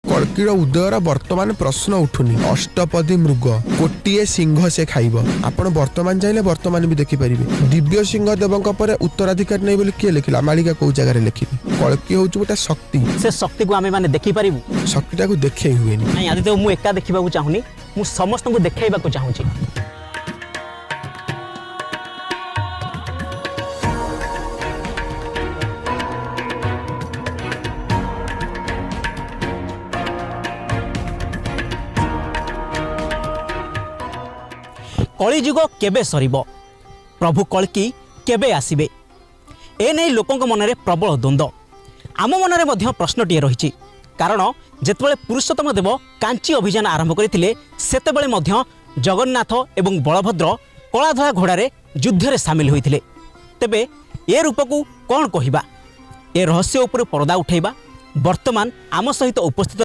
कल्कीर उदयर वर्तमान प्रश्न उठुनी अष्टपदी मृग कोटिए सिंह से खाइब आपण वर्तमान चाहे वर्तमान भी देखिपारे दिव्य सिंह देवों पर उत्तराधिकारी नहीं बोली किए लिखला मालिका कौ जगह लिखिली कल्की हूँ गोटे शक्ति से शक्ति को आमे माने देखि पारिबु शक्तिटा को देखे हुए नहीं आदित्य मु एका देखिबा को चाहुनी मु समस्त को देखाइबा को चाहूची कलिजुग केबे सरिबो प्रभु कल्की केबे आसीबे ए नै लोकंक मनरे प्रबल द्वंद्व आम मनरे मध्य प्रश्नटीए रही कारण जेतेबेले पुरुषोत्तम देव कांची अभियान आरंभ करथिले सेतेबेले मध्य जगन्नाथ एवं बलभद्र कलाधला घोड़ारे युद्धरे सामिल होइथिले तेबे ए रूपकू कौन कहिबा ए रहस्य उपर पर्दा उठैबा वर्तमान आम सहित उपस्थित